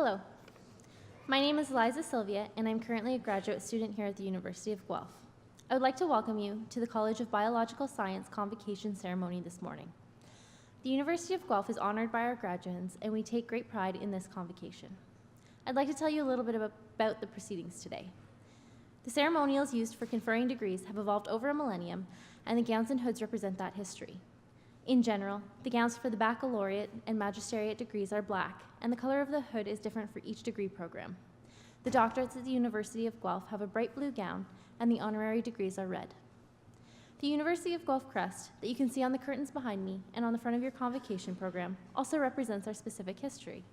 Hello, my name is Eliza Sylvia, and I'm currently a graduate student here at the University of Guelph. I would like to welcome you to the College of Biological Science convocation ceremony this morning. The University of Guelph is honored by our graduates, and we take great pride in this convocation. I'd like to tell you a little bit about the proceedings today. The ceremonials used for conferring degrees have evolved over a millennium, and the gowns and hoods represent that history. In general, the gowns for the baccalaureate and magisteriate degrees are black, and the color of the hood is different for each degree program. The doctorates at the University of Guelph have a bright blue gown, and the honorary degrees are red. The University of Guelph crest that you can see on the curtains behind me and on the front of your convocation program also represents our specific history.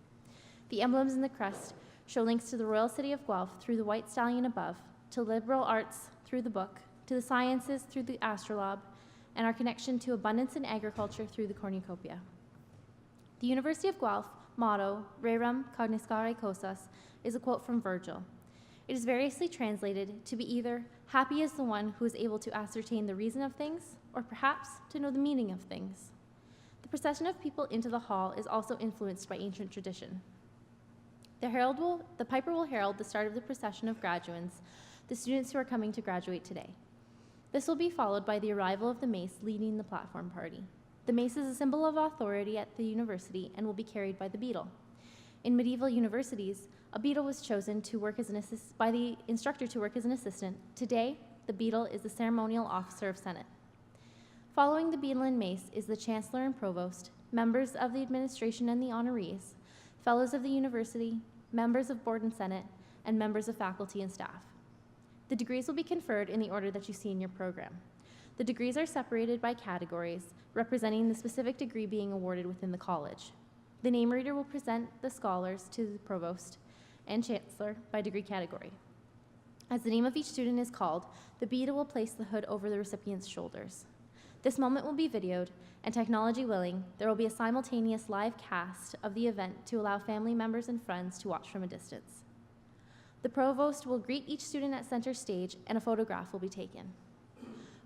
The emblems in the crest show links to the Royal City of Guelph through the white stallion above, to liberal arts through the book, to the sciences through the astrolabe, and our connection to abundance in agriculture through the cornucopia. The University of Guelph motto, Rerum cognoscere causas, is a quote from Virgil. It is variously translated to be either, happy is the one who is able to ascertain the reason of things, or perhaps to know the meaning of things. The procession of people into the hall is also influenced by ancient tradition. The piper will herald the start of the procession of graduands, the students who are coming to graduate today. This will be followed by the arrival of the mace leading the platform party. The mace is a symbol of authority at the university and will be carried by the beadle. In medieval universities, a beadle was chosen to work as by the instructor to work as an assistant. Today, the beadle is the ceremonial officer of Senate. Following the beadle and mace is the chancellor and provost, members of the administration and the honorees, fellows of the university, members of board and senate, and members of faculty and staff. The degrees will be conferred in the order that you see in your program. The degrees are separated by categories, representing the specific degree being awarded within the college. The name reader will present the scholars to the provost and chancellor by degree category. As the name of each student is called, the beadle will place the hood over the recipient's shoulders. This moment will be videoed, and technology willing, there will be a simultaneous live cast of the event to allow family members and friends to watch from a distance. The provost will greet each student at center stage, and a photograph will be taken.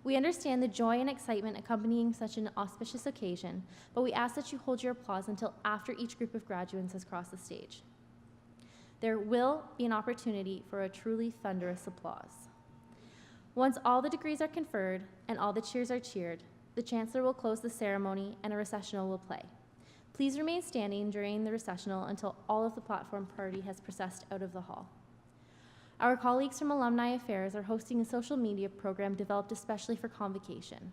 We understand the joy and excitement accompanying such an auspicious occasion, but we ask that you hold your applause until after each group of graduates has crossed the stage. There will be an opportunity for a truly thunderous applause. Once all the degrees are conferred and all the cheers are cheered, the chancellor will close the ceremony and a recessional will play. Please remain standing during the recessional until all of the platform party has processed out of the hall. Our colleagues from Alumni Affairs are hosting a social media program developed especially for convocation.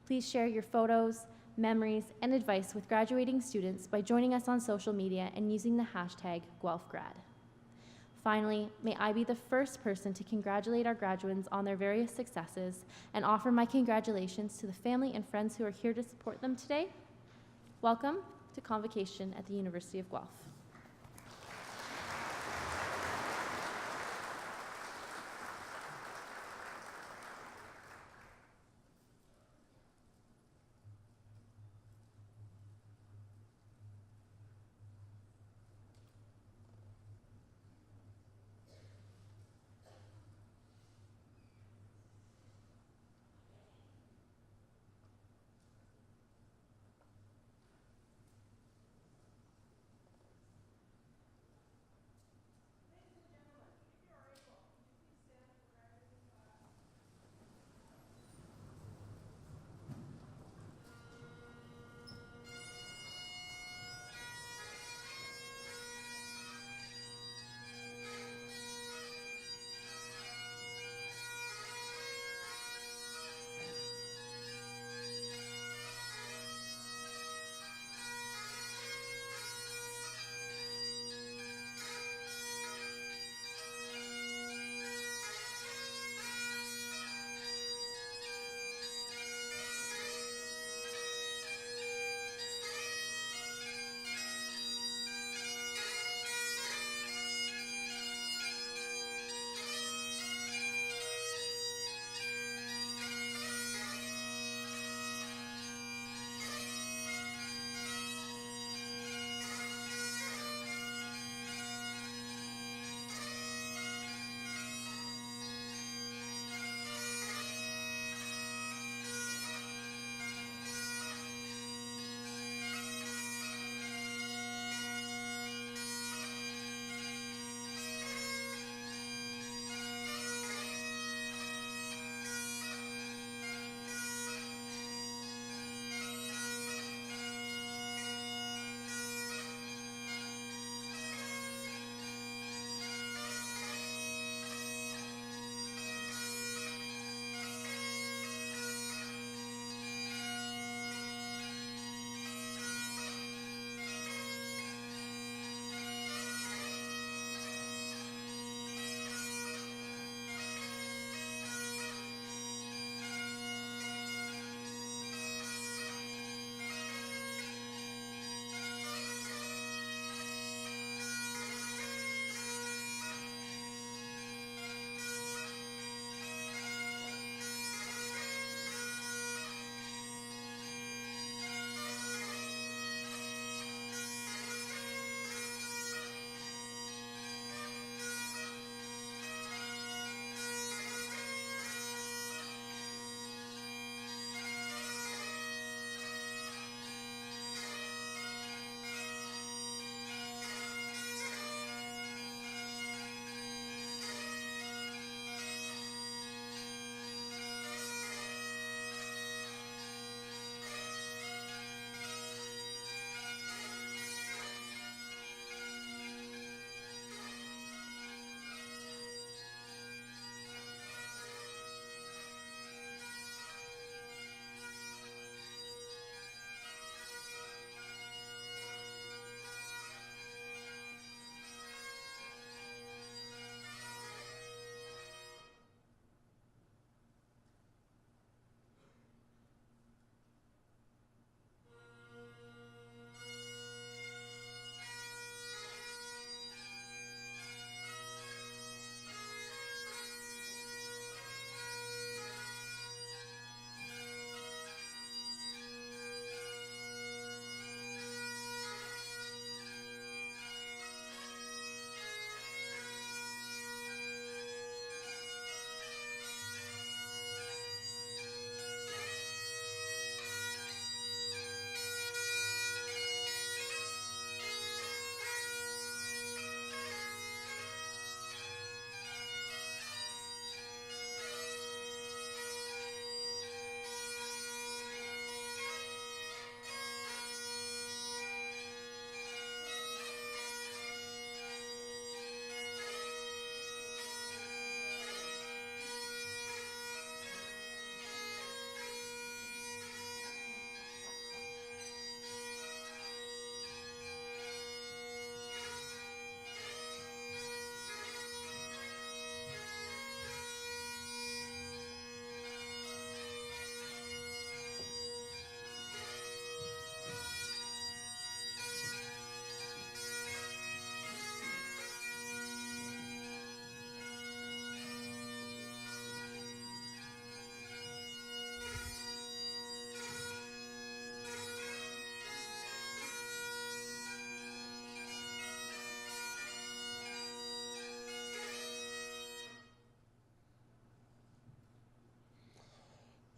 Please share your photos, memories, and advice with graduating students by joining us on social media and using the hashtag GuelphGrad. Finally, may I be the first person to congratulate our graduates on their various successes and offer my congratulations to the family and friends who are here to support them today. Welcome to convocation at the University of Guelph.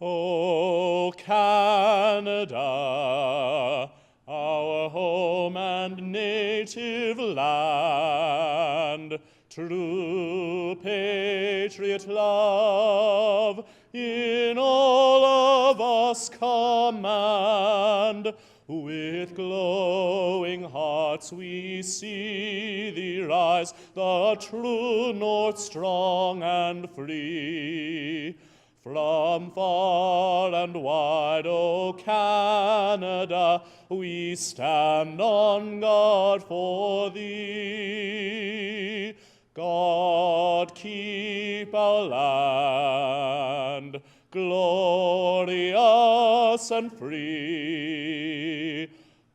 O Canada, our home and native land, true patriot love in all of us command. With glowing hearts we see thee rise, the true north strong and free. From far and wide, O Canada, we stand on guard for thee. God keep our land glorious and free.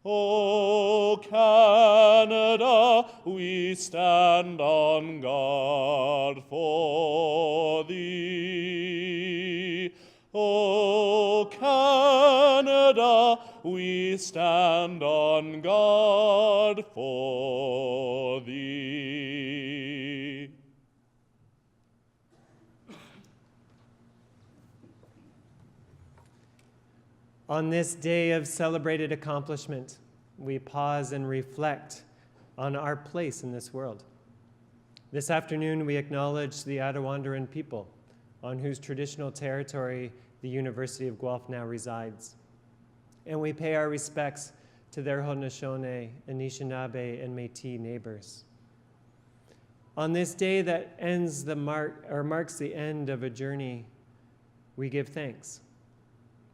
O Canada, we stand on guard for thee. O Canada, we stand on guard for thee. On this day of celebrated accomplishment, we pause and reflect on our place in this world. This afternoon, we acknowledge the Attawandaron people on whose traditional territory the University of Guelph now resides. And we pay our respects to their Haudenosaunee, Anishinaabe, and Métis neighbors. On this day that marks the end of a journey, we give thanks.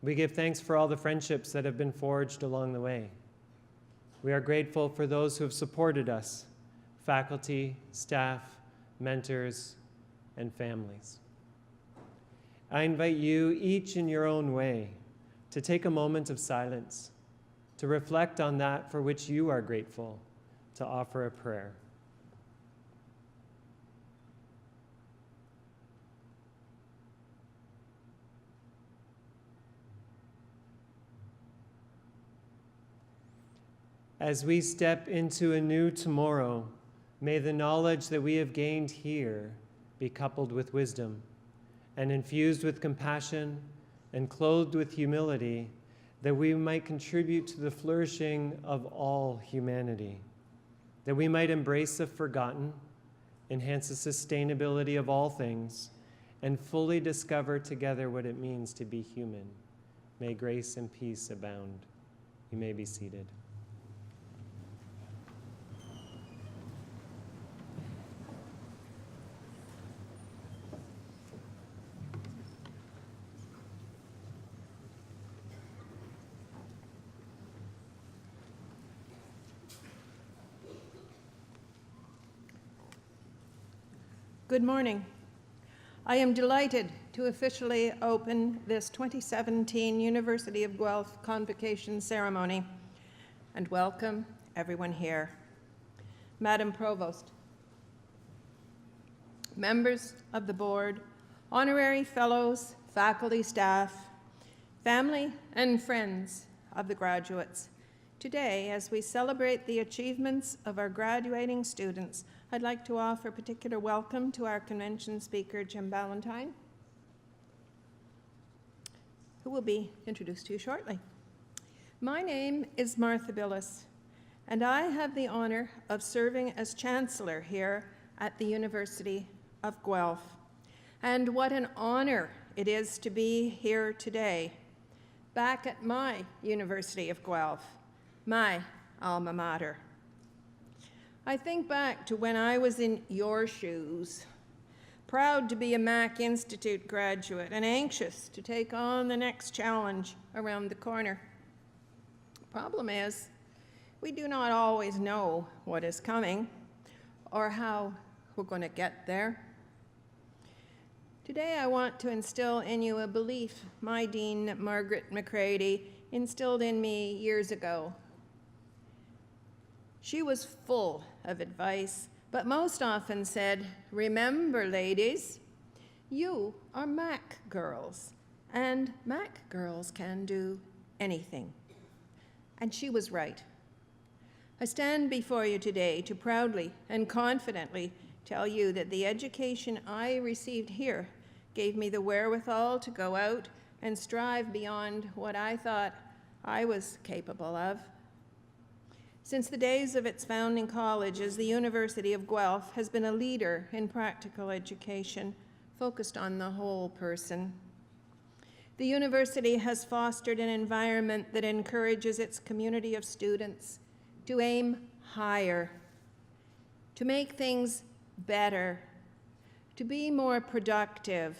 We give thanks for all the friendships that have been forged along the way. We are grateful for those who have supported us, faculty, staff, mentors, and families. I invite you, each in your own way, to take a moment of silence, to reflect on that for which you are grateful, to offer a prayer. As we step into a new tomorrow, may the knowledge that we have gained here be coupled with wisdom and infused with compassion and clothed with humility, that we might contribute to the flourishing of all humanity, that we might embrace the forgotten, enhance the sustainability of all things, and fully discover together what it means to be human. May grace and peace abound. You may be seated. Good morning. I am delighted to officially open this 2017 University of Guelph Convocation Ceremony and welcome everyone here. Madam Provost, members of the board, honorary fellows, faculty, staff, family, and friends of the graduates. Today, as we celebrate the achievements of our graduating students, I'd like to offer particular welcome to our convention speaker, Jim Ballantyne, who will be introduced to you shortly. My name is Martha Billis, and I have the honor of serving as Chancellor here at the University of Guelph. And what an honor it is to be here today, back at my University of Guelph, my alma mater. I think back to when I was in your shoes, proud to be a Mac Institute graduate and anxious to take on the next challenge around the corner. Problem is, we do not always know what is coming or how we're going to get there. Today I want to instill in you a belief my Dean, Margaret McCready, instilled in me years ago. She was full of advice, but most often said, "Remember, ladies, you are Mac girls, and Mac girls can do anything." And she was right. I stand before you today to proudly and confidently tell you that the education I received here gave me the wherewithal to go out and strive beyond what I thought I was capable of. Since the days of its founding colleges, the University of Guelph has been a leader in practical education focused on the whole person. The university has fostered an environment that encourages its community of students to aim higher, to make things better, to be more productive,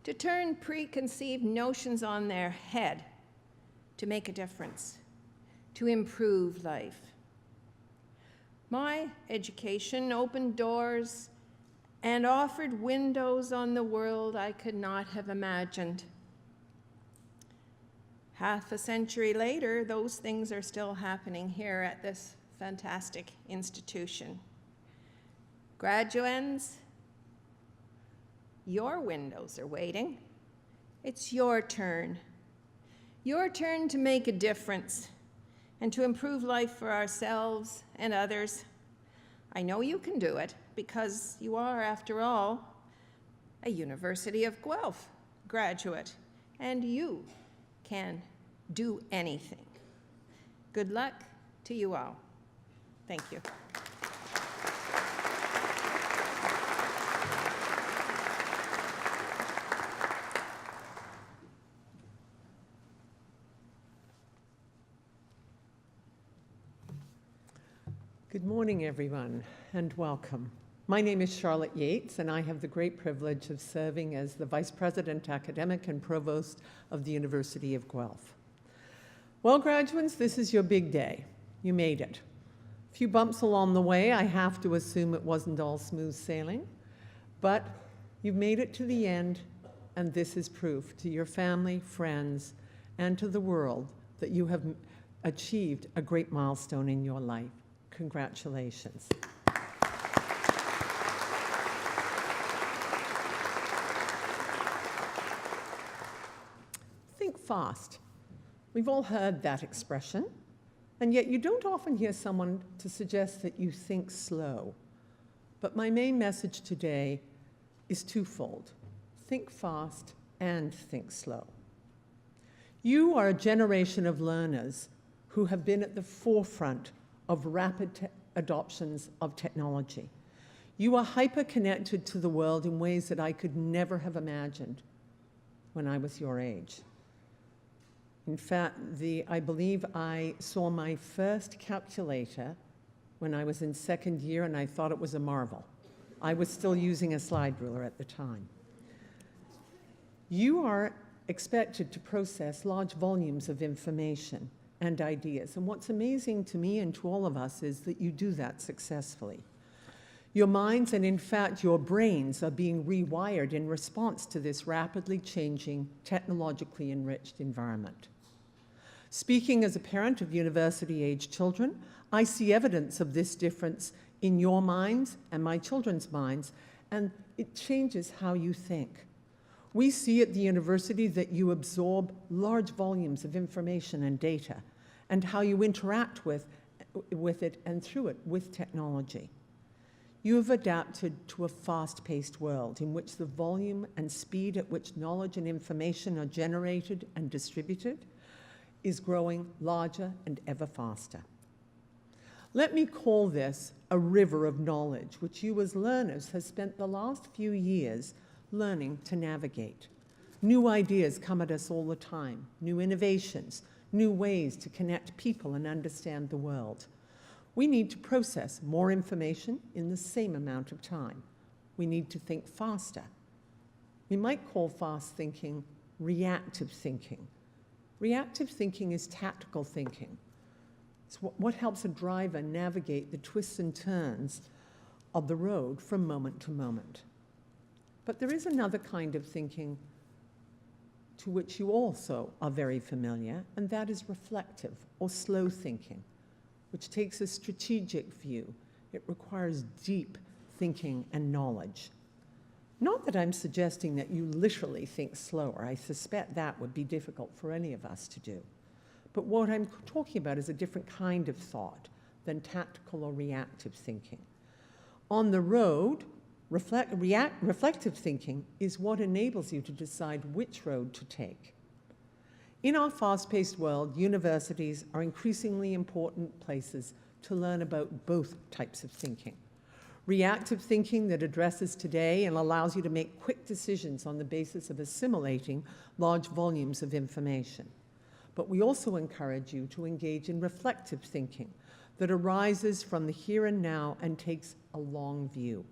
to turn preconceived notions on their head, to make a difference, to improve life. My education opened doors and offered windows on the world I could not have imagined. Half a century later, those things are still happening here at this fantastic institution. Graduands, your windows are waiting. It's your turn. Your turn to make a difference and to improve life for ourselves and others. I know you can do it because you are, after all, a University of Guelph graduate, and you can do anything. Good luck to you all. Thank you. Good morning, everyone, and welcome. My name is Charlotte Yates, and I have the great privilege of serving as the Vice President Academic and Provost of the University of Guelph. Well, graduates, this is your big day. You made it. A few bumps along the way. I have to assume it wasn't all smooth sailing, but you've made it to the end, and this is proof to your family, friends, and to the world that you have achieved a great milestone in your life. Congratulations. Think fast. We've all heard that expression, and yet you don't often hear someone to suggest that you think slow. But my main message today is twofold. Think fast and think slow. You are a generation of learners who have been at the forefront of rapid adoptions of technology. You are hyper-connected to the world in ways that I could never have imagined when I was your age. In fact, I believe I saw my first calculator when I was in second year, and I thought it was a marvel. I was still using a slide ruler at the time. You are expected to process large volumes of information and ideas. And what's amazing to me and to all of us is that you do that successfully. Your minds, and in fact your brains, are being rewired in response to this rapidly changing, technologically enriched environment. Speaking as a parent of university-age children, I see evidence of this difference in your minds and my children's minds, and it changes how you think. We see at the university that you absorb large volumes of information and data, and how you interact with it and through it with technology. You have adapted to a fast-paced world in which the volume and speed at which knowledge and information are generated and distributed is growing larger and ever faster. Let me call this a river of knowledge, which you as learners have spent the last few years learning to navigate. New ideas come at us all the time, new innovations, new ways to connect people and understand the world. We need to process more information in the same amount of time. We need to think faster. We might call fast thinking reactive thinking. Reactive thinking is tactical thinking. It's what helps a driver navigate the twists and turns of the road from moment to moment. But there is another kind of thinking to which you also are very familiar, and that is reflective or slow thinking, which takes a strategic view. It requires deep thinking and knowledge. Not that I'm suggesting that you literally think slower. I suspect that would be difficult for any of us to do. But what I'm talking about is a different kind of thought than tactical or reactive thinking. On the road, Reflective thinking is what enables you to decide which road to take. In our fast-paced world, universities are increasingly important places to learn about both types of thinking. Reactive thinking that addresses today and allows you to make quick decisions on the basis of assimilating large volumes of information. But we also encourage you to engage in reflective thinking that arises from the here and now and takes a long view,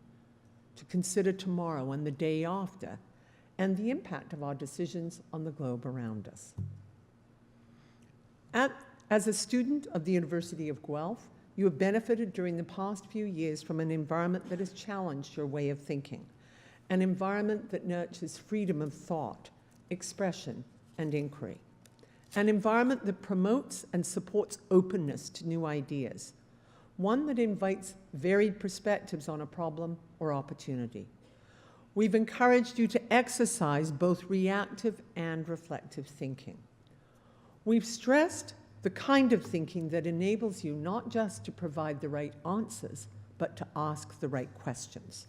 to consider tomorrow and the day after, and the impact of our decisions on the globe around us. As a student of the University of Guelph, you have benefited during the past few years from an environment that has challenged your way of thinking, an environment that nurtures freedom of thought, expression, and inquiry, an environment that promotes and supports openness to new ideas, one that invites varied perspectives on a problem or opportunity. We've encouraged you to exercise both reactive and reflective thinking. We've stressed the kind of thinking that enables you not just to provide the right answers, but to ask the right questions.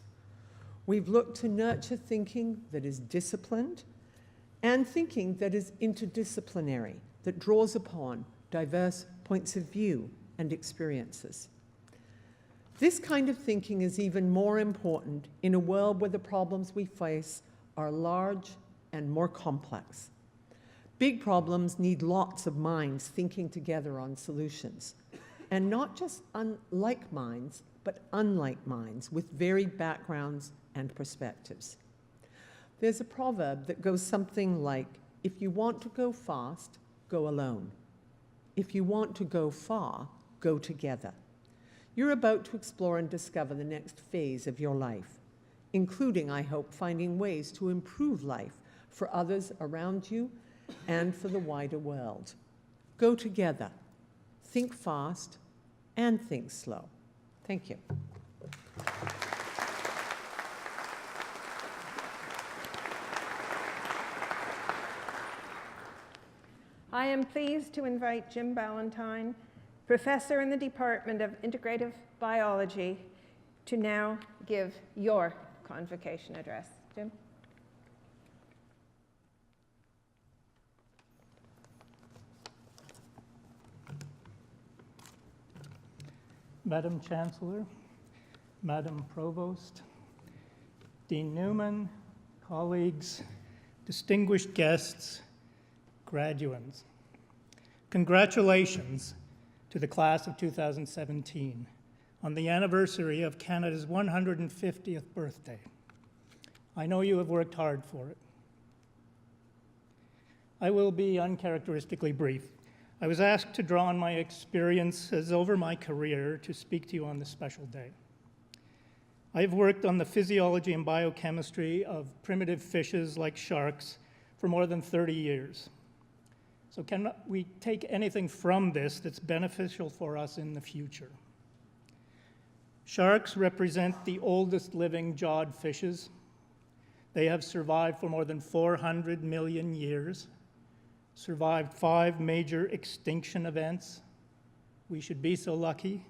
We've looked to nurture thinking that is disciplined and thinking that is interdisciplinary, that draws upon diverse points of view and experiences. This kind of thinking is even more important in a world where the problems we face are large and more complex. Big problems need lots of minds thinking together on solutions, and not just unlike minds, but unlike minds with varied backgrounds and perspectives. There's a proverb that goes something like, if you want to go fast, go alone. If you want to go far, go together. You're about to explore and discover the next phase of your life, including, I hope, finding ways to improve life for others around you and for the wider world. Go together. Think fast and think slow. Thank you. I am pleased to invite Jim Ballantyne, professor in the Department of Integrative Biology, to now give your convocation address. Jim? Madam Chancellor, Madam Provost, Dean Newman, colleagues, distinguished guests, graduands. Congratulations to the class of 2017 on the anniversary of Canada's 150th birthday. I know you have worked hard for it. I will be uncharacteristically brief. I was asked to draw on my experiences over my career to speak to you on this special day. I have worked on the physiology and biochemistry of primitive fishes like sharks for more than 30 years. So can we take anything from this that's beneficial for us in the future? Sharks represent the oldest living jawed fishes. They have survived for more than 400 million years. Survived 5 major extinction events. We should be so lucky.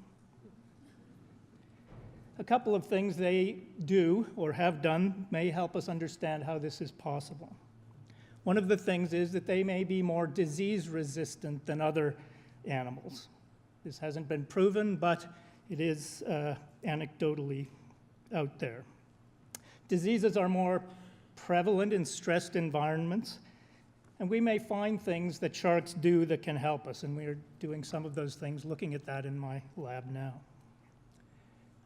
A couple of things they do or have done may help us understand how this is possible. One of the things is that they may be more disease resistant than other animals. This hasn't been proven, but it is anecdotally out there. Diseases are more prevalent in stressed environments, and we may find things that sharks do that can help us, and we are doing some of those things, looking at that in my lab now.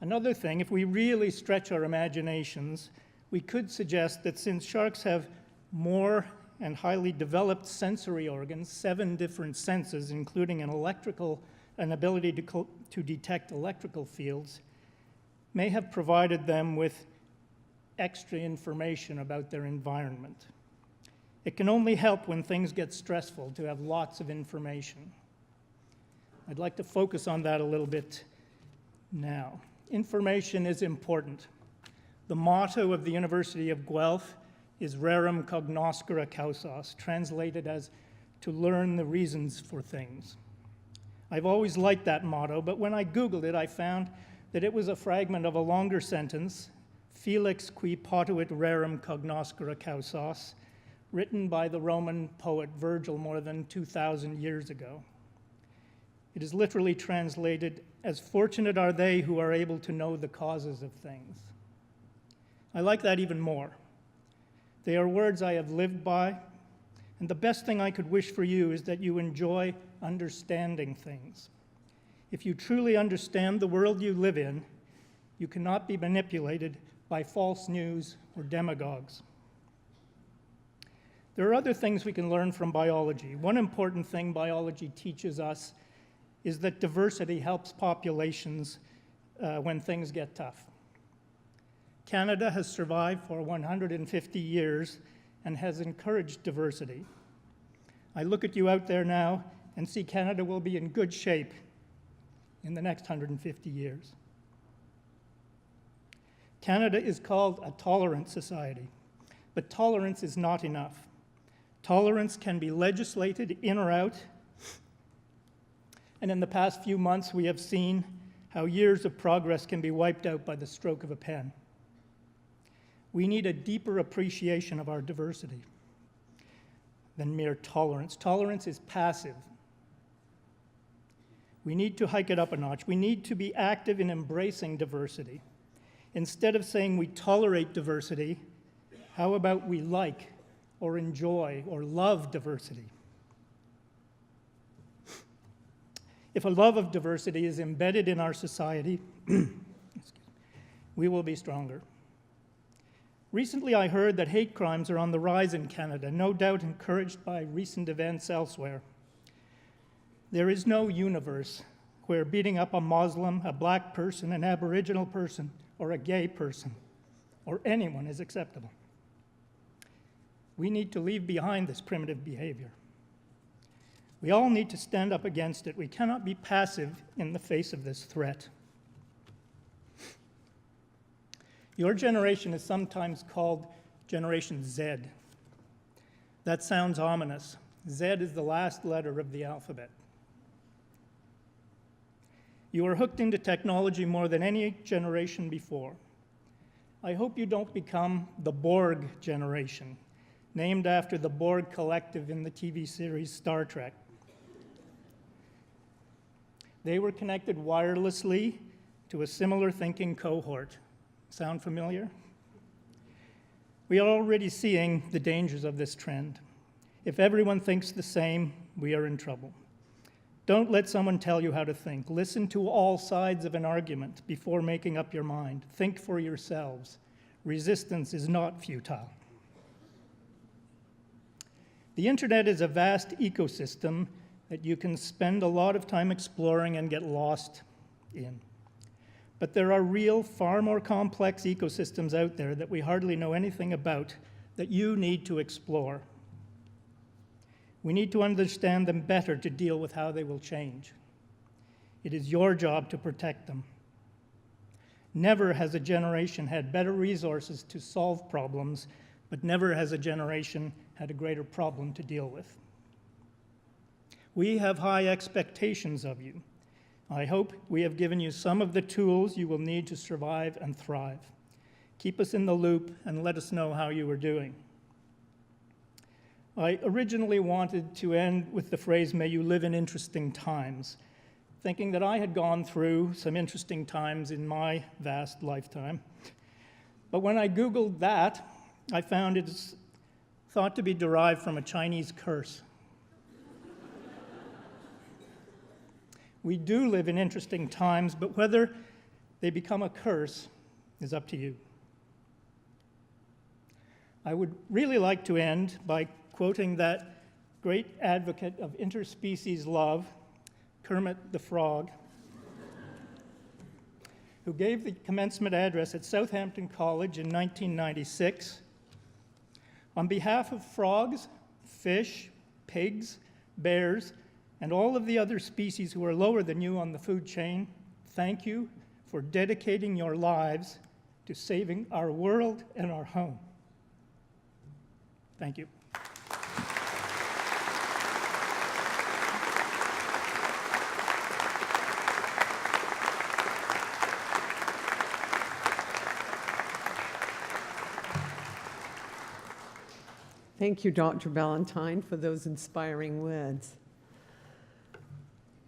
Another thing, if we really stretch our imaginations, we could suggest that since sharks have more and highly developed sensory organs, 7 different senses, including an ability to detect electrical fields, may have provided them with extra information about their environment. It can only help when things get stressful to have lots of information. I'd like to focus on that a little bit now. Information is important. The motto of the University of Guelph is rerum cognoscere causas, translated as to learn the reasons for things. I've always liked that motto, but when I Googled it, I found that it was a fragment of a longer sentence Felix qui potuit rerum cognoscere causos, written by the Roman poet Virgil more than 2,000 years ago. It is literally translated as fortunate are they who are able to know the causes of things. I like that even more. They are words I have lived by, and the best thing I could wish for you is that you enjoy understanding things. If you truly understand the world you live in, you cannot be manipulated by false news or demagogues. There are other things we can learn from biology. One important thing biology teaches us is that diversity helps populations when things get tough. Canada has survived for 150 years and has encouraged diversity. I look at you out there now and see Canada will be in good shape in the next 150 years. Canada is called a tolerant society, but tolerance is not enough. Tolerance can be legislated in or out, and in the past few months we have seen how years of progress can be wiped out by the stroke of a pen. We need a deeper appreciation of our diversity than mere tolerance. Tolerance is passive. We need to hike it up a notch. We need to be active in embracing diversity. Instead of saying we tolerate diversity, how about we like or enjoy or love diversity? If a love of diversity is embedded in our society, we will be stronger. Recently, I heard that hate crimes are on the rise in Canada, no doubt encouraged by recent events elsewhere. There is no universe where beating up a Muslim, a black person, an Aboriginal person, or a gay person, or anyone is acceptable. We need to leave behind this primitive behavior. We all need to stand up against it. We cannot be passive in the face of this threat. Your generation is sometimes called Generation Z. That sounds ominous. Z is the last letter of the alphabet. You are hooked into technology more than any generation before. I hope you don't become the Borg generation, named after the Borg collective in the TV series Star Trek. They were connected wirelessly to a similar thinking cohort. Sound familiar? We are already seeing the dangers of this trend. If everyone thinks the same, we are in trouble. Don't let someone tell you how to think. Listen to all sides of an argument before making up your mind. Think for yourselves. Resistance is not futile. The internet is a vast ecosystem that you can spend a lot of time exploring and get lost in. But there are real, far more complex ecosystems out there that we hardly know anything about that you need to explore. We need to understand them better to deal with how they will change. It is your job to protect them. Never has a generation had better resources to solve problems, but never has a generation had a greater problem to deal with. We have high expectations of you. I hope we have given you some of the tools you will need to survive and thrive. Keep us in the loop and let us know how you are doing. I originally wanted to end with the phrase, "May you live in interesting times," thinking that I had gone through some interesting times in my vast lifetime. But when I Googled that, I found it's thought to be derived from a Chinese curse. We do live in interesting times, but whether they become a curse is up to you. I would really like to end by quoting that great advocate of interspecies love, Kermit the Frog, who gave the commencement address at Southampton College in 1996. On behalf of frogs, fish, pigs, bears, and all of the other species who are lower than you on the food chain, thank you for dedicating your lives to saving our world and our home. Thank you. Thank you, Dr. Valentine, for those inspiring words.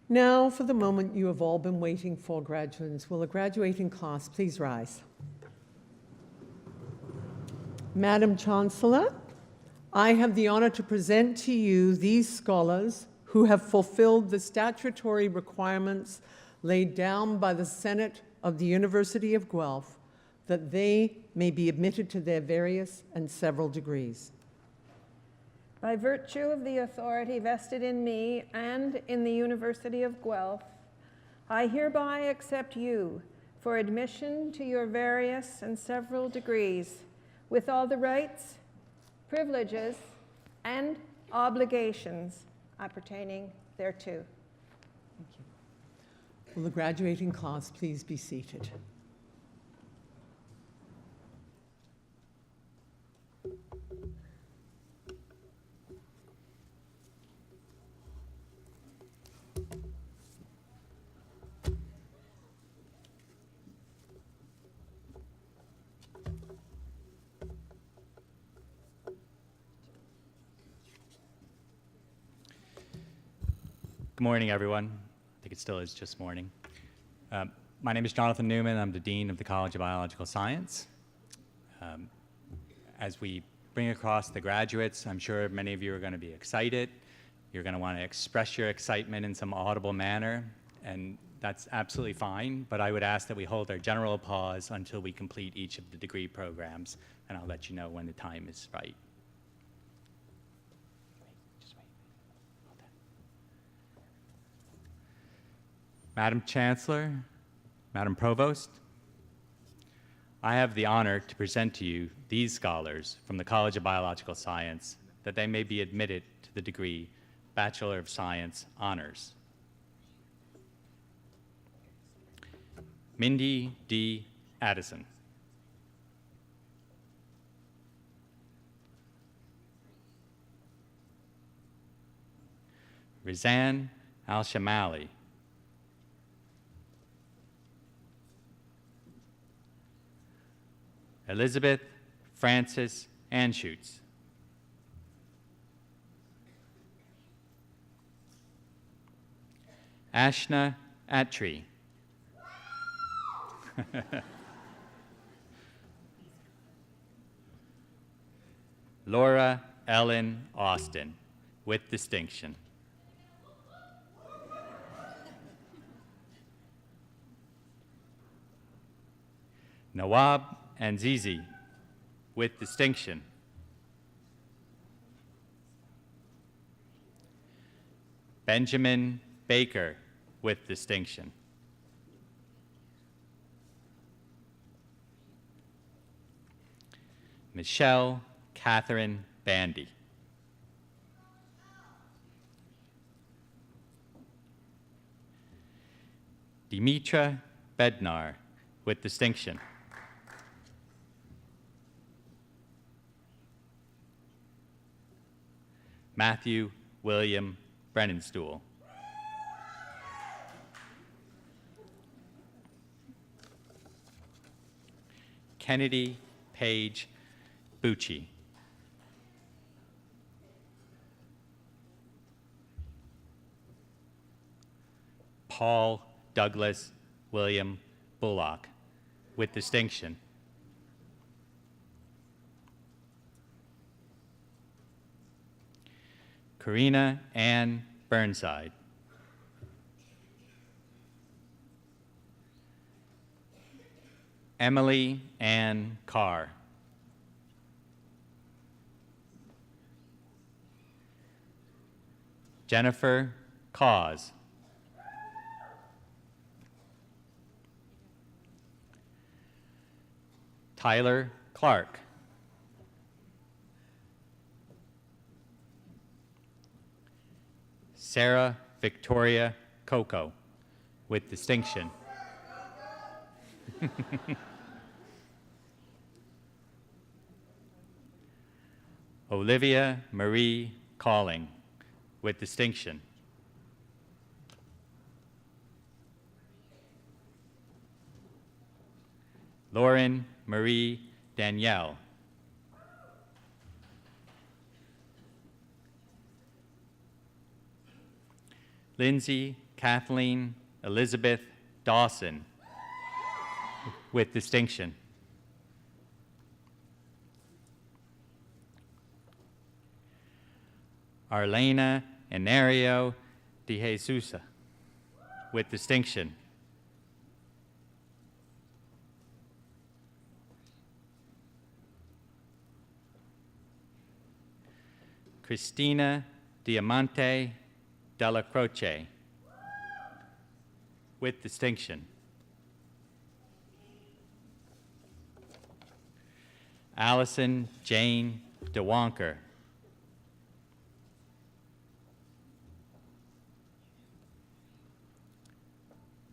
Now, for the moment you have all been waiting for, graduates, will the graduating class please rise? Madam Chancellor, I have the honor to present to you these scholars who have fulfilled the statutory requirements laid down by the Senate of the University of Guelph that they may be admitted to their various and several degrees. By virtue of the authority vested in me and in the University of Guelph, I hereby accept you for admission to your various and several degrees, with all the rights, privileges, and obligations appertaining thereto. Thank you. Will the graduating class please be seated? Good morning, everyone. I think it still is just morning. My name is Jonathan Newman. I'm the Dean of the College of Biological Science. As we bring across the graduates, I'm sure many of you are going to be excited. You're going to want to express your excitement in some audible manner, and that's absolutely fine, but I would ask that we hold our general pause until we complete each of the degree programs, and I'll let you know when the time is right. Madam Chancellor, Madam Provost, I have the honor to present to you these scholars from the College of Biological Science that they may be admitted to the degree Bachelor of Science Honors. Mindy D. Addison. Rizan Al-Shamali. Elizabeth Frances Anschutz. Ashna Attry. Laura Ellen Austin, with distinction. Nawab Anzizi, with distinction. Benjamin Baker, with distinction. Michelle Catherine Bandy. Dimitra Bednar, with distinction. Matthew William Brennenstuhl. Kennedy Page Bucci. Paul Douglas William Bullock, with distinction. Karina Ann Burnside. Emily Ann Carr. Jennifer Cause. Tyler Clark. Sarah Victoria Coco, with distinction. Olivia Marie Calling, with distinction. Lauren Marie Danielle. Lindsay Kathleen Elizabeth Dawson, with distinction. Arlena Enario de Jesus, with distinction. Cristina Diamante Della Croce, with distinction. Allison Jane DeWonker.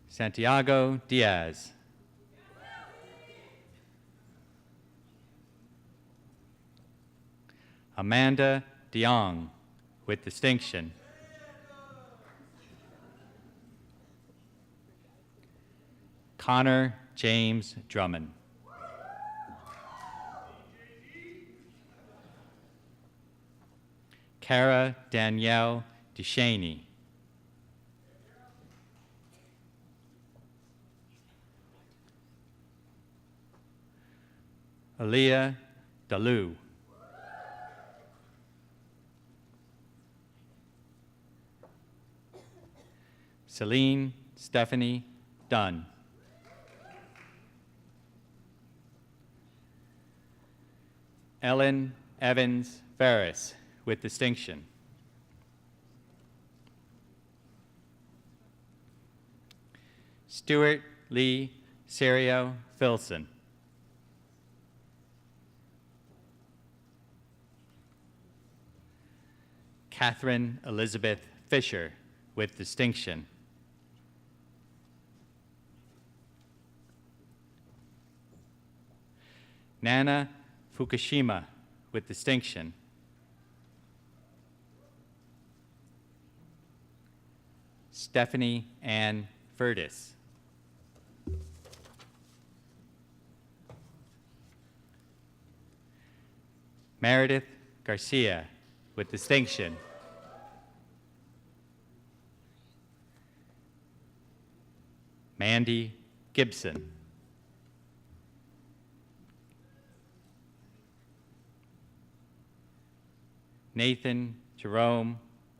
Santiago Diaz. Amanda DeYoung, with distinction. Connor James Drummond. Cara Danielle Duchaney. Aaliyah Dalu. Celine Stephanie Dunn. Ellen Evans Ferris, with distinction. Stuart Lee Serio Filson. Catherine Elizabeth Fisher, with distinction. Nana Fukushima, with distinction. Stephanie Ann Furtis. Meredith Garcia, with distinction. Mandy Gibson. Nathan Jerome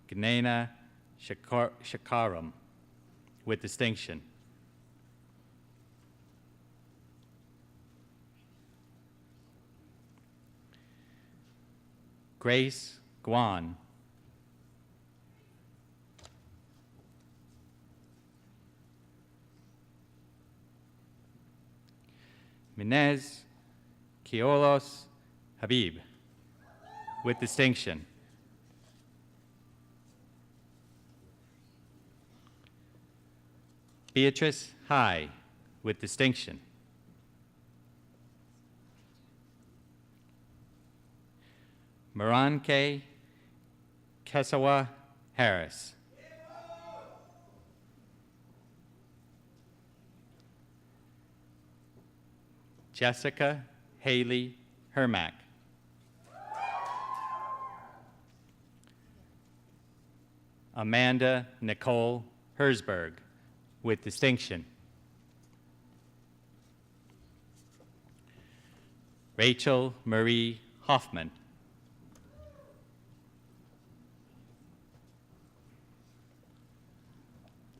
Gnana Shakaram, with distinction. Grace Guan. Minez Kiolos Habib, with distinction. Beatrice High, with distinction. Maranke Kesawa Harris. Jessica Haley Hermack. Amanda Nicole Herzberg, with distinction. Rachel Marie Hoffman.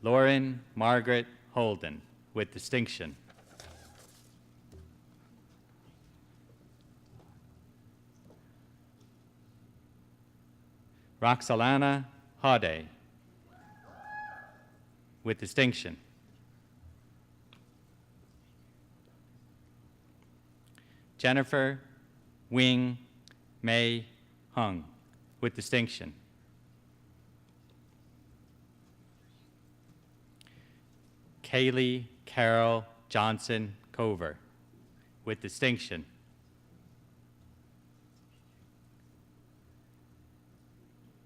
Lauren Margaret Holden, with distinction. Roxalana Hade, with distinction. Jennifer Wing Mei Hung, with distinction. Kaylee Carol Johnson Cover, with distinction.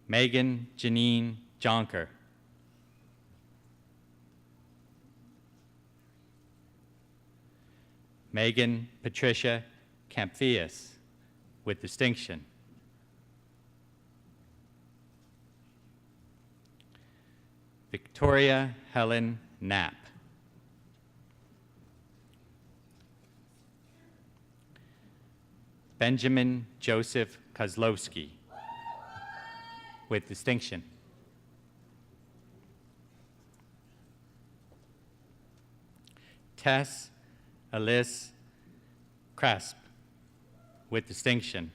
Megan Janine Jonker. Megan Patricia Camphius, with distinction. Victoria Helen Knapp. Benjamin Joseph Kozlowski, with distinction. Tess Alice Cresp, with distinction.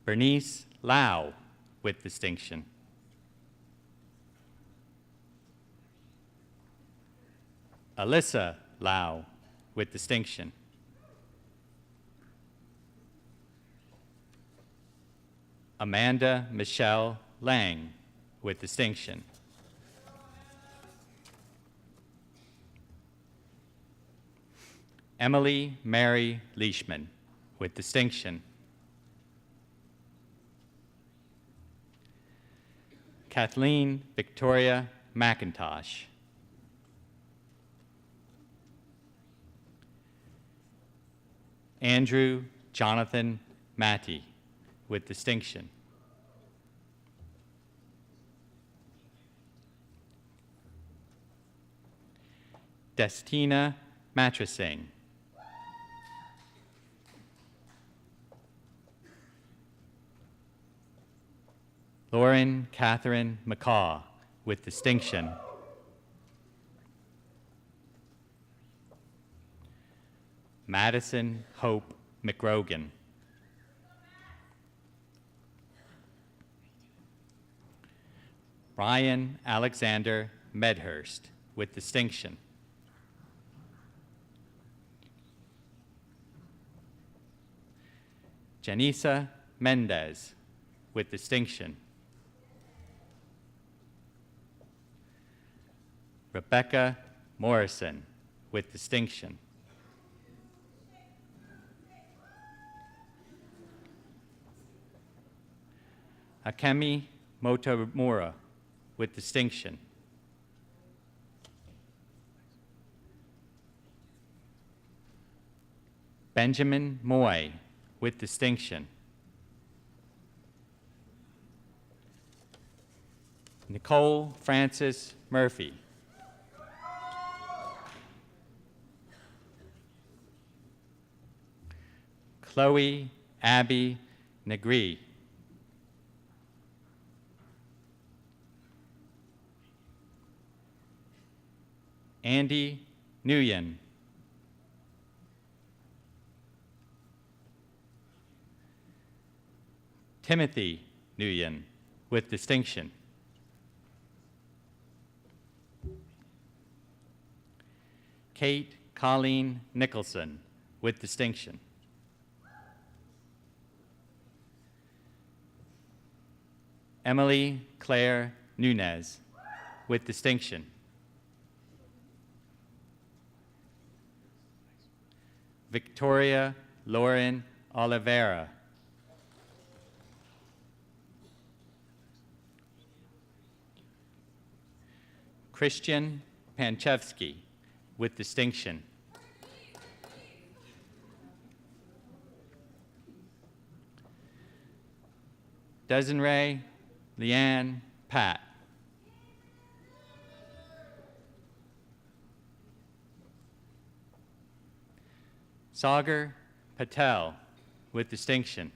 Bernice Lau, with distinction. Alyssa Lau, with distinction. Amanda Michelle Lang, with distinction. Emily Mary Leishman, with distinction. Kathleen Victoria McIntosh. Andrew Jonathan Matty, with distinction. Destina Matrising. Lauren Catherine McCaw, with distinction. Madison Hope McRogan. Ryan Alexander Medhurst, with distinction. Janisa Mendez, with distinction. Rebecca Morrison, with distinction. Akemi Motomura, with distinction. Benjamin Moy, with distinction. Nicole Francis Murphy. Chloe Abby Negri. Andy Nguyen. Timothy Nguyen, with distinction. Kate Colleen Nicholson, with distinction. Emily Claire Nunez, with distinction. Victoria Lauren Oliveira. Christian Panchevsky, with distinction. Desiree Leanne Pat. Sagar Patel, with distinction.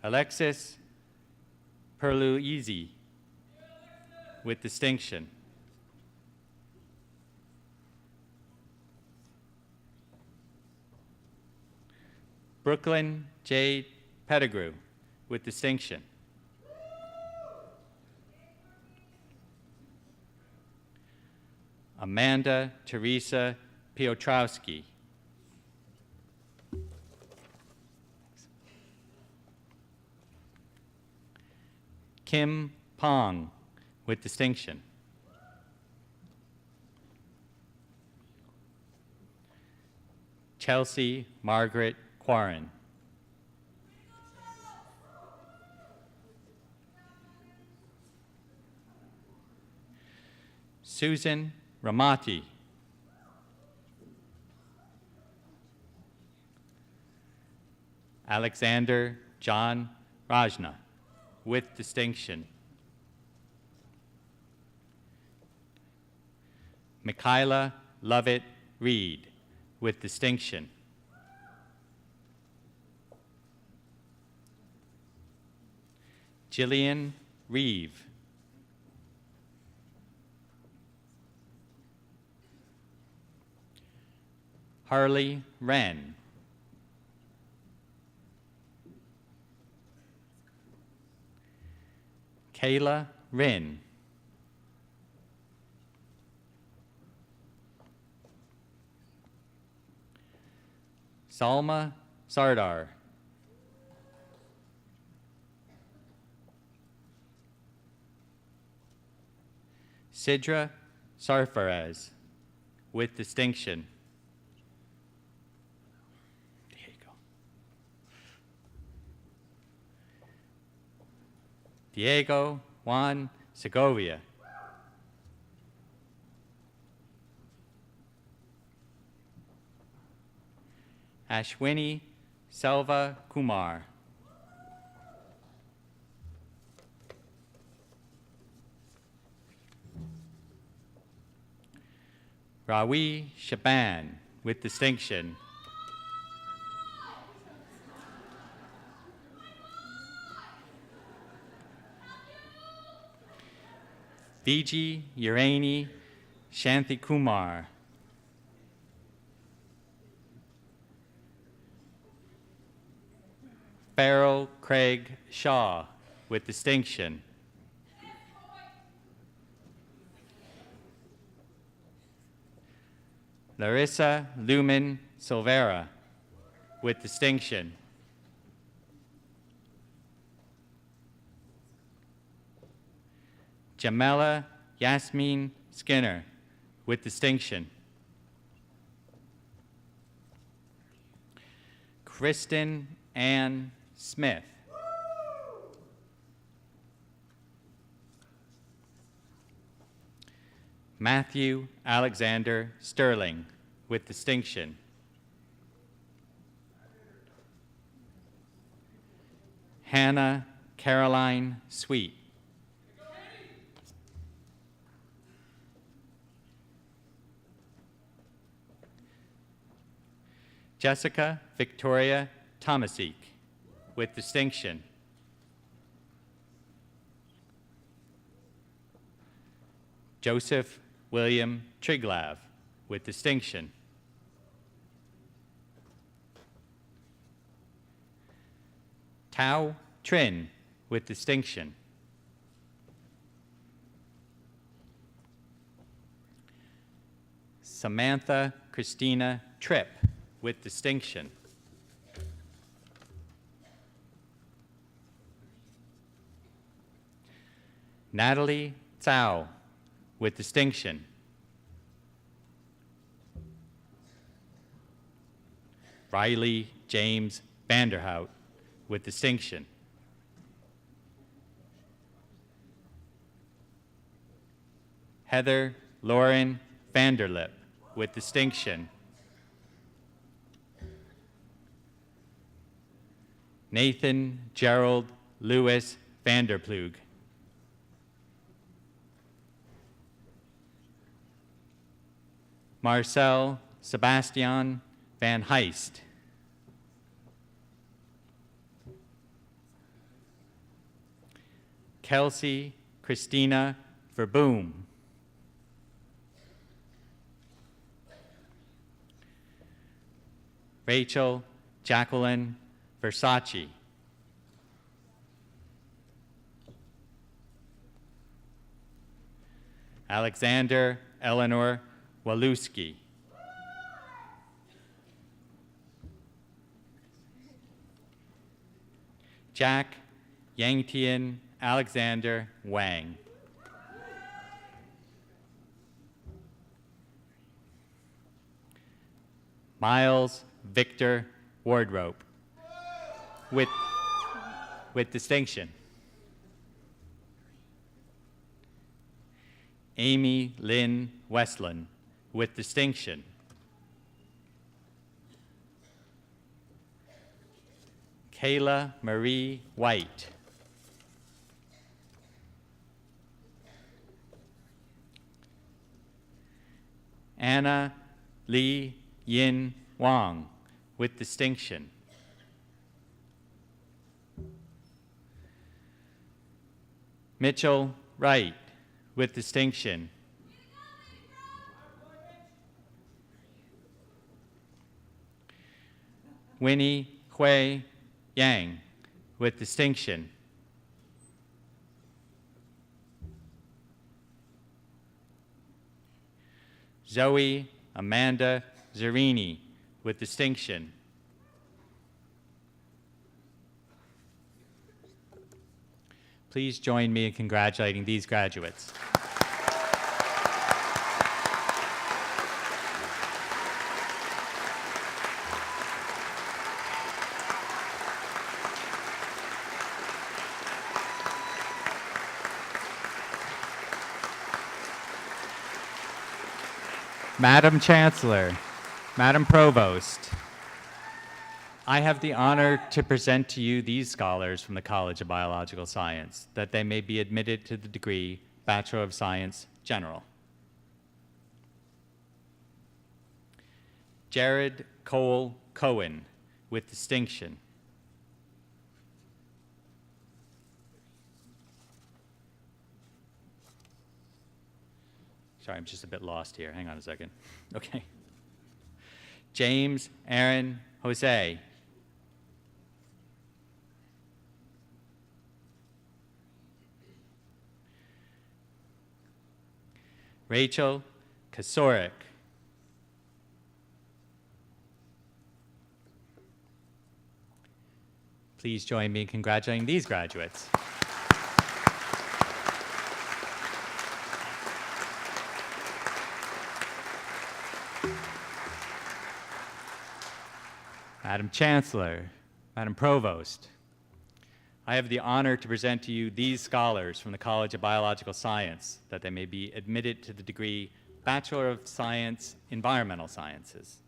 Alexis Perluisi, with distinction. Brooklyn Jade Pettigrew, with distinction. Amanda Teresa Piotrowski. Kim Pong, with distinction. Chelsea Margaret Quarren. Susan Ramati. Alexander John Rajna, with distinction. Michaela Lovett Reed, with distinction. Jillian Reeve. Harley Wren. Kayla Rin. Salma Sardar. Sidra Sarfaraz, with distinction. Diego Juan Segovia. Ashwini Selva Kumar. Rawi Shaban, with distinction. Viji Urani Shanti Kumar. Farrell Craig Shaw, with distinction. Larissa Lumen Silvera, with distinction. Jamela Yasmin Skinner, with distinction. Kristen Ann Smith. Matthew Alexander Sterling, with distinction. Hannah Caroline Sweet. Jessica Victoria Tomasic, with distinction. Joseph William Triglav, with distinction. Tao Trin, with distinction. Samantha Christina Tripp, with distinction. Natalie Tsao, with distinction. Riley James Vanderhout, with distinction. Heather Lauren Vanderlip, with distinction. Nathan Gerald Lewis Vanderplug. Marcel Sebastian Van Heist. Kelsey Christina Verboom. Rachel Jacqueline Versace. Alexander Eleanor Waluski. Jack Yangtian Alexander Wang. Miles Victor Wardrope, with distinction. Amy Lynn Westland, with distinction. Kayla Marie White. Anna Lee Yin Wang, with distinction. Mitchell Wright, with distinction. Winnie Hui Yang, with distinction. Zoe Amanda Zerini, with distinction. Please join me in congratulating these graduates. Madam Chancellor, Madam Provost, I have the honor to present to you these scholars from the College of Biological Science, that they may be admitted to the degree Bachelor of Science, General. Jared Cole Cohen, with distinction. Sorry, I'm just a bit lost here. Hang on a second. Okay. James Aaron Jose. Rachel Kasorik. Please join me in congratulating these graduates. Madam Chancellor, Madam Provost, I have the honor to present to you these scholars from the College of Biological Science, that they may be admitted to the degree Bachelor of Science, Environmental Sciences.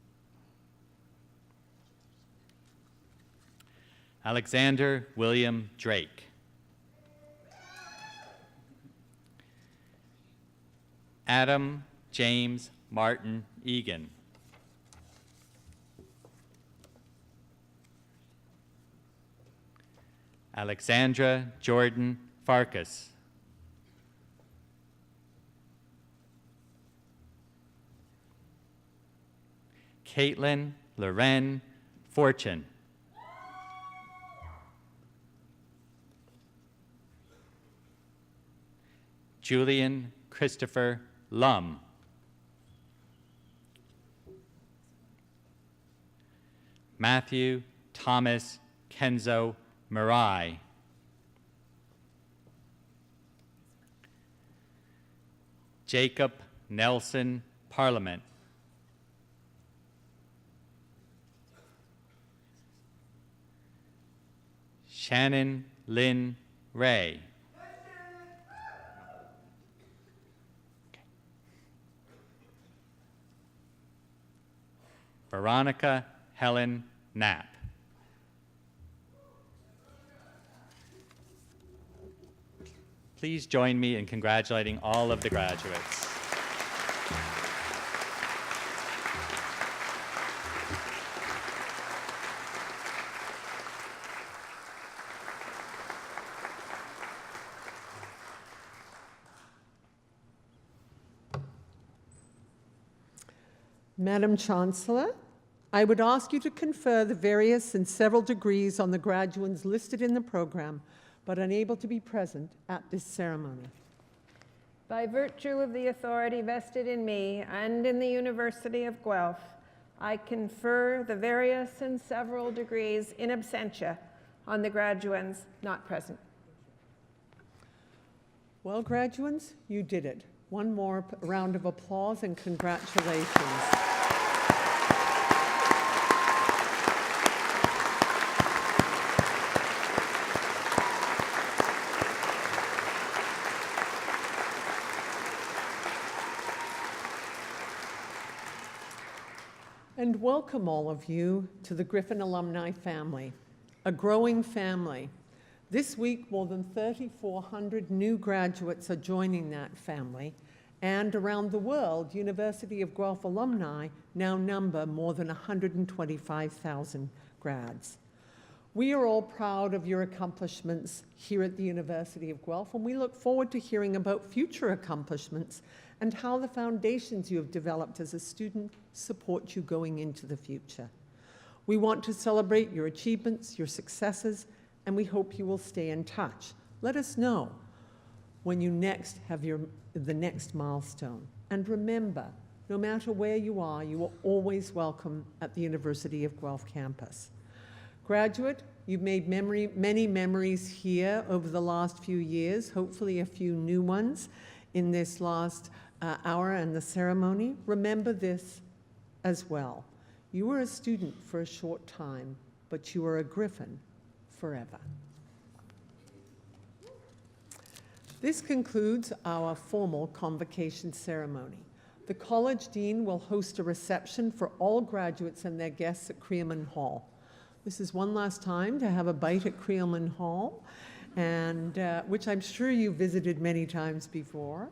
Alexander William Drake. Adam James Martin Egan. Alexandra Jordan Farkas. Caitlin Loren Fortune. Julian Christopher Lum. Matthew Thomas Kenzo Marai. Jacob Nelson Parliament. Shannon Lynn Ray. Veronica Helen Knapp. Please join me in congratulating all of the graduates. Madam Chancellor, I would ask you to confer the various and several degrees on the graduates listed in the program, but unable to be present at this ceremony. By virtue of the authority vested in me and in the University of Guelph, I confer the various and several degrees in absentia on the graduands not present. Well, graduates, you did it. One more round of applause and congratulations. And welcome all of you to the Griffin alumni family. a growing family. This week, more than 3,400 new graduates are joining that family, and around the world, University of Guelph alumni now number more than 125,000 grads. We are all proud of your accomplishments here at the University of Guelph, and we look forward to hearing about future accomplishments and how the foundations you have developed as a student support you going into the future. We want to celebrate your achievements, your successes, and we hope you will stay in touch. Let us know when you next have the next milestone. And remember, no matter where you are always welcome at the University of Guelph campus. Graduate, you've made many memories here over the last few years, hopefully a few new ones in this last hour and the ceremony. Remember this as well. You were a student for a short time, but you are a Griffin forever. This concludes our formal convocation ceremony. The College Dean will host a reception for all graduates and their guests at Creelman Hall. This is one last time to have a bite at Creelman Hall, and which I'm sure you visited many times before.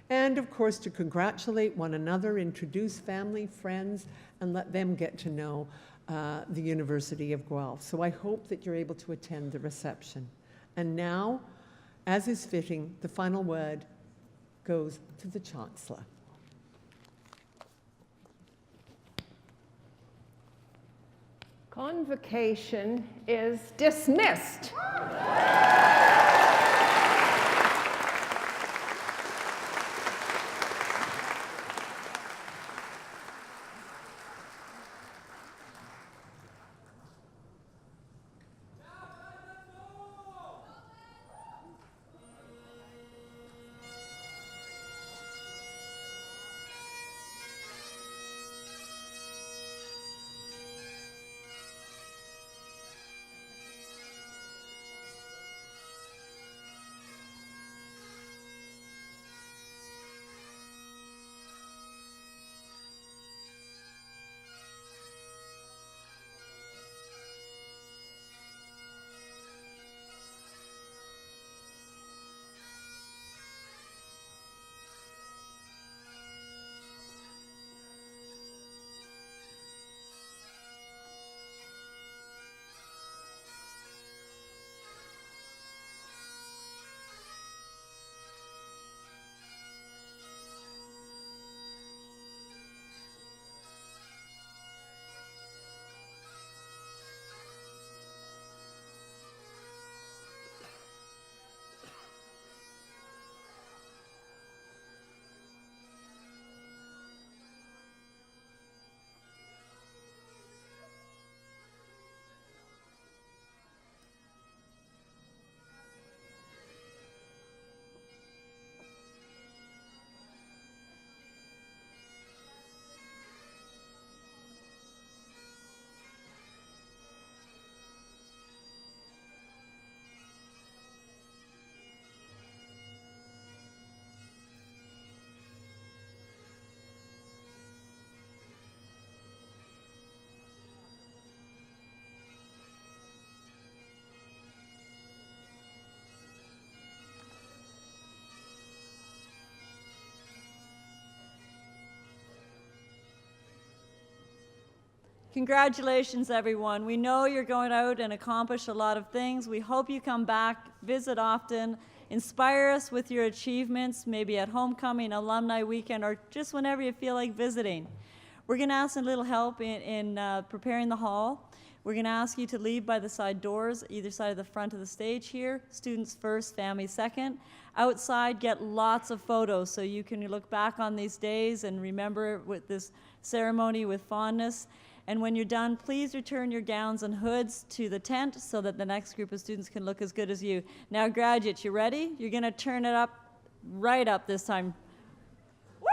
And of course, to congratulate one another, introduce family, friends, and let them get to know the University of Guelph. So I hope that you're able to attend the reception. And now, as is fitting, the final word goes to the Chancellor. Convocation is dismissed. Congratulations, everyone. We know you're going out and accomplish a lot of things. We hope you come back, visit often, inspire us with your achievements, maybe at homecoming, alumni weekend, or just whenever you feel like visiting. We're going to ask a little help in preparing the hall. We're going to ask you to leave by the side doors, either side of the front of the stage here. Students first, family second. Outside, get lots of photos so you can look back on these days and remember with this ceremony with fondness. And when you're done, please return your gowns and hoods to the tent so that the next group of students can look as good as you. Now, graduates, you ready? You're going to turn it up, right up this time. Woo!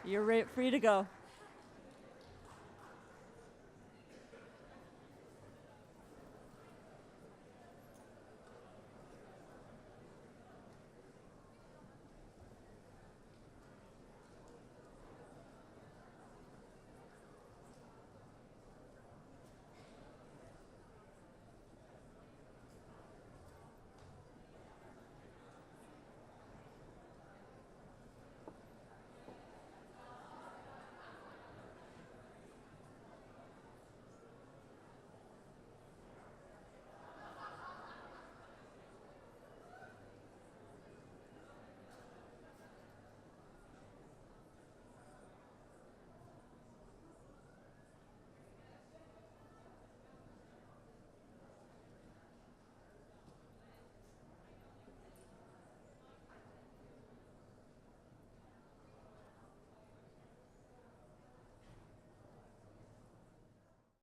You're free to go.